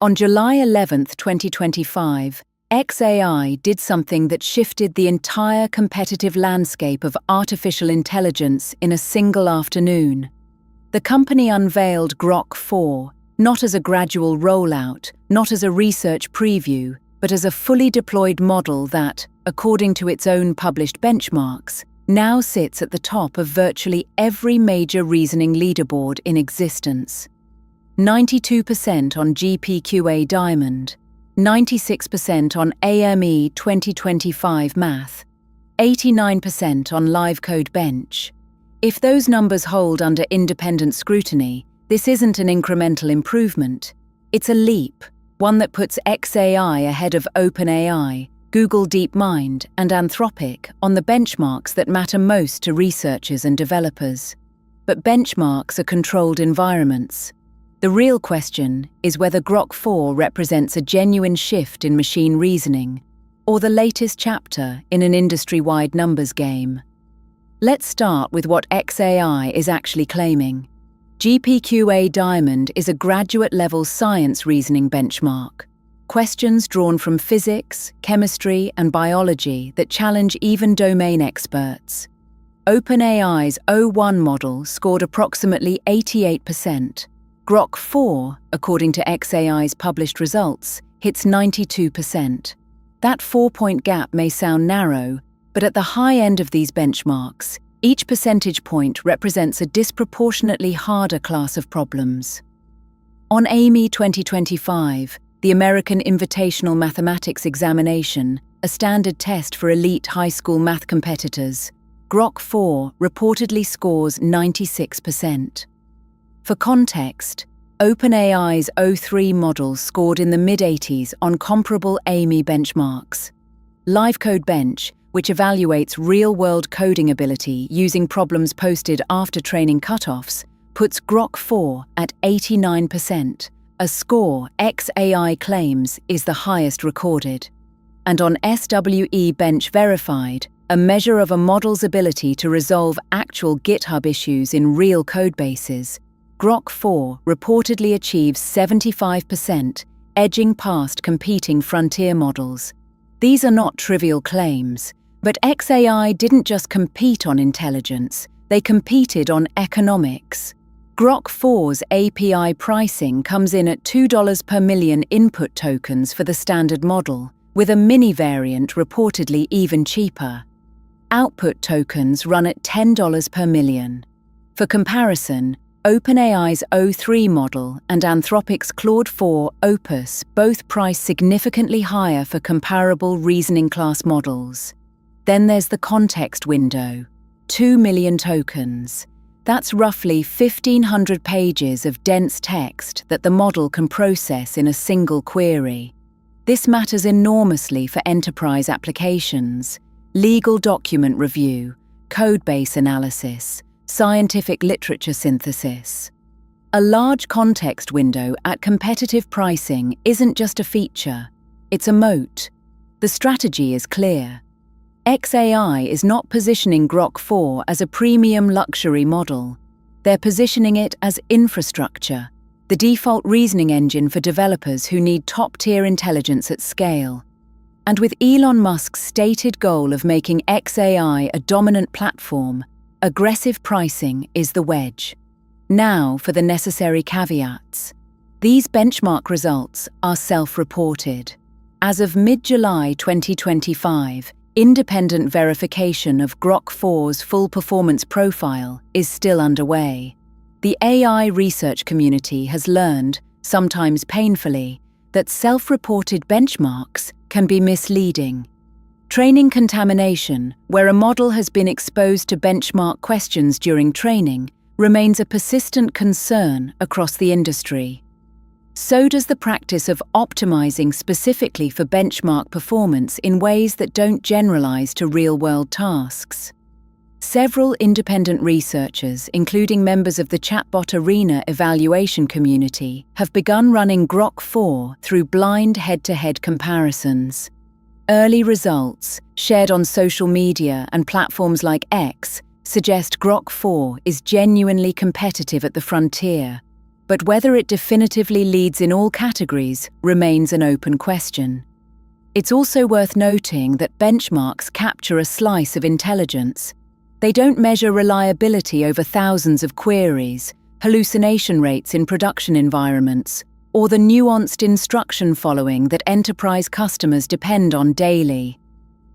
On July 11, 2025, xAI did something that shifted the entire competitive landscape of artificial intelligence in a single afternoon. The company unveiled Grok-4, not as a gradual rollout, not as a research preview, but as a fully deployed model that, according to its own published benchmarks, now sits at the top of virtually every major reasoning leaderboard in existence. 92% on GPQA Diamond, 96% on AME 2025 Math, 89% on LiveCode Bench. If those numbers hold under independent scrutiny, this isn't an incremental improvement. It's a leap, one that puts xAI ahead of OpenAI, Google DeepMind, and Anthropic on the benchmarks that matter most to researchers and developers. But benchmarks are controlled environments. The real question is whether Grok-4 represents a genuine shift in machine reasoning, or the latest chapter in an industry-wide numbers game. Let's start with what xAI is actually claiming. GPQA Diamond is a graduate-level science reasoning benchmark. Questions drawn from physics, chemistry, and biology that challenge even domain experts. OpenAI's O1 model scored approximately 88%. Grok-4, according to xAI's published results, hits 92%. That 4-point gap may sound narrow, but at the high end of these benchmarks, each percentage point represents a disproportionately harder class of problems. On AME 2025, the American Invitational Mathematics Examination, a standard test for elite high school math competitors, Grok-4 reportedly scores 96%. For context, OpenAI's O3 model scored in the mid-80s on comparable AME benchmarks. LiveCode Bench, which evaluates real-world coding ability using problems posted after training cutoffs, puts Grok-4 at 89%, a score xAI claims is the highest recorded. And on SWE Bench Verified, a measure of a model's ability to resolve actual GitHub issues in real codebases, Grok-4 reportedly achieves 75%, edging past competing frontier models. These are not trivial claims, but xAI didn't just compete on intelligence, they competed on economics. Grok-4's API pricing comes in at $2 per million input tokens for the standard model, with a mini variant reportedly even cheaper. Output tokens run at $10 per million. For comparison, OpenAI's O3 model and Anthropic's Claude 4 Opus both price significantly higher for comparable reasoning class models. Then there's the context window, 2 million tokens. That's roughly 1,500 pages of dense text that the model can process in a single query. This matters enormously for enterprise applications, legal document review, codebase analysis, scientific literature synthesis. A large context window at competitive pricing isn't just a feature, it's a moat. The strategy is clear. xAI is not positioning Grok-4 as a premium luxury model. They're positioning it as infrastructure, the default reasoning engine for developers who need top-tier intelligence at scale. And with Elon Musk's stated goal of making xAI a dominant platform, aggressive pricing is the wedge. Now for the necessary caveats. These benchmark results are self-reported. As of mid-July 2025, independent verification of Grok-4's full performance profile is still underway. The AI research community has learned, sometimes painfully, that self-reported benchmarks can be misleading. Training contamination, where a model has been exposed to benchmark questions during training, remains a persistent concern across the industry. So does the practice of optimizing specifically for benchmark performance in ways that don't generalize to real-world tasks. Several independent researchers, including members of the chatbot arena evaluation community, have begun running Grok-4 through blind head-to-head comparisons. Early results, shared on social media and platforms like X, suggest Grok-4 is genuinely competitive at the frontier. but whether it definitively leads in all categories remains an open question. It's also worth noting that benchmarks capture a slice of intelligence. They don't measure reliability over thousands of queries, hallucination rates in production environments, or the nuanced instruction following that enterprise customers depend on daily.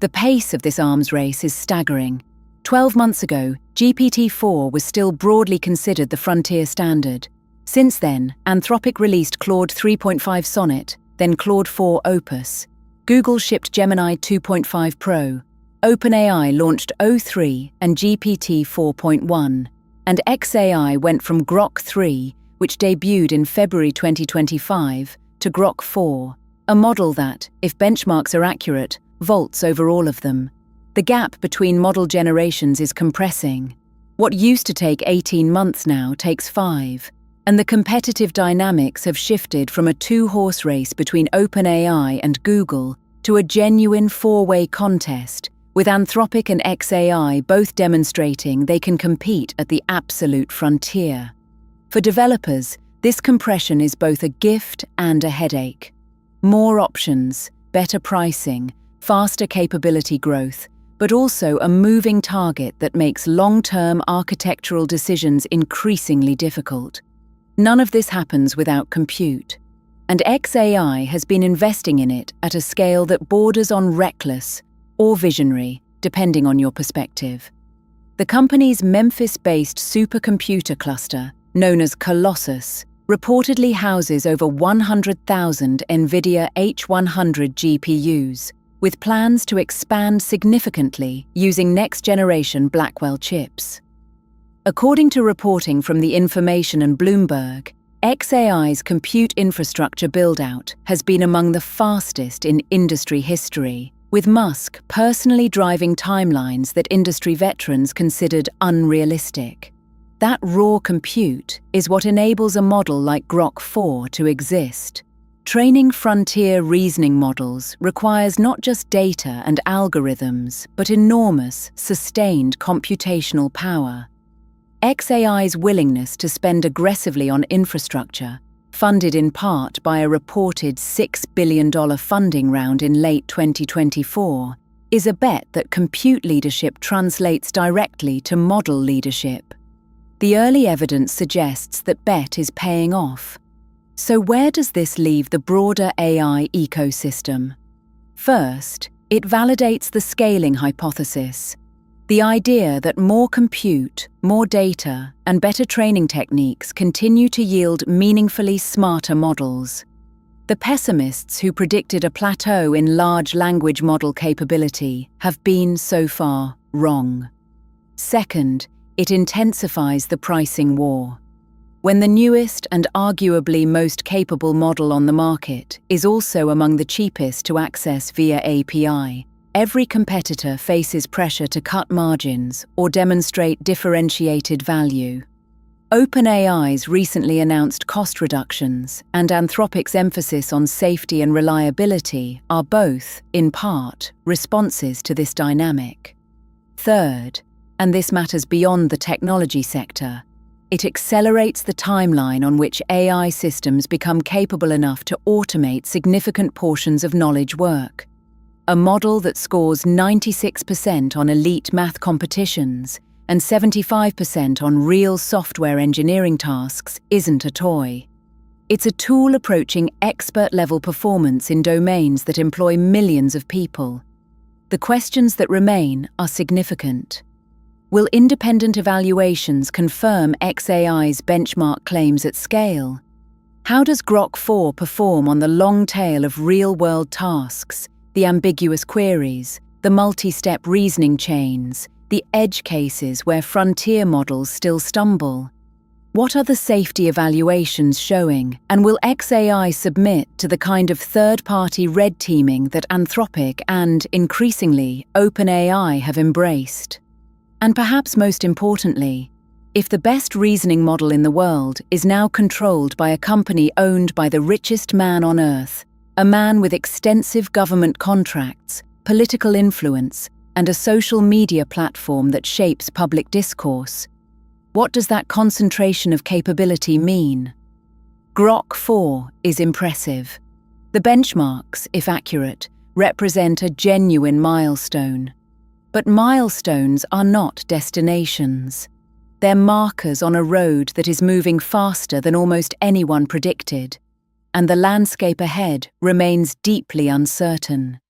The pace of this arms race is staggering. 12 months ago, GPT-4 was still broadly considered the frontier standard. Since then, Anthropic released Claude 3.5 Sonnet, then Claude 4 Opus. Google shipped Gemini 2.5 Pro. OpenAI launched o3 and GPT 4.1. And xAI went from Grok-3, which debuted in February 2025, to Grok-4, a model that, if benchmarks are accurate, vaults over all of them. The gap between model generations is compressing. What used to take 18 months now takes 5. And the competitive dynamics have shifted from a two-horse race between OpenAI and Google to a genuine four-way contest, with Anthropic and xAI both demonstrating they can compete at the absolute frontier. For developers, this compression is both a gift and a headache. More options, better pricing, faster capability growth, but also a moving target that makes long-term architectural decisions increasingly difficult. None of this happens without compute, and xAI has been investing in it at a scale that borders on reckless or visionary, depending on your perspective. The company's Memphis-based supercomputer cluster, known as Colossus, reportedly houses over 100,000 NVIDIA H100 GPUs, with plans to expand significantly using next-generation Blackwell chips. According to reporting from The Information and Bloomberg, xAI's compute infrastructure build-out has been among the fastest in industry history, with Musk personally driving timelines that industry veterans considered unrealistic. That raw compute is what enables a model like Grok-4 to exist. Training frontier reasoning models requires not just data and algorithms, but enormous, sustained computational power. xAI's willingness to spend aggressively on infrastructure, funded in part by a reported $6 billion funding round in late 2024, is a bet that compute leadership translates directly to model leadership. The early evidence suggests that bet is paying off. So where does this leave the broader AI ecosystem? First, it validates the scaling hypothesis. The idea that more compute, more data, and better training techniques continue to yield meaningfully smarter models. The pessimists who predicted a plateau in large language model capability have been, so far, wrong. Second, it intensifies the pricing war. When the newest and arguably most capable model on the market is also among the cheapest to access via API, every competitor faces pressure to cut margins or demonstrate differentiated value. OpenAI's recently announced cost reductions and Anthropic's emphasis on safety and reliability are both, in part, responses to this dynamic. Third, and this matters beyond the technology sector, it accelerates the timeline on which AI systems become capable enough to automate significant portions of knowledge work. A model that scores 96% on elite math competitions and 75% on real software engineering tasks isn't a toy. It's a tool approaching expert-level performance in domains that employ millions of people. The questions that remain are significant. Will independent evaluations confirm xAI's benchmark claims at scale? How does Grok-4 perform on the long tail of real-world tasks, the ambiguous queries, the multi-step reasoning chains, the edge cases where frontier models still stumble? What are the safety evaluations showing, and will xAI submit to the kind of third-party red teaming that Anthropic and, increasingly, OpenAI have embraced? And perhaps most importantly, if the best reasoning model in the world is now controlled by a company owned by the richest man on Earth, a man with extensive government contracts, political influence, and a social media platform that shapes public discourse, what does that concentration of capability mean? Grok-4 is impressive. The benchmarks, if accurate, represent a genuine milestone. But milestones are not destinations. They're markers on a road that is moving faster than almost anyone predicted, and the landscape ahead remains deeply uncertain.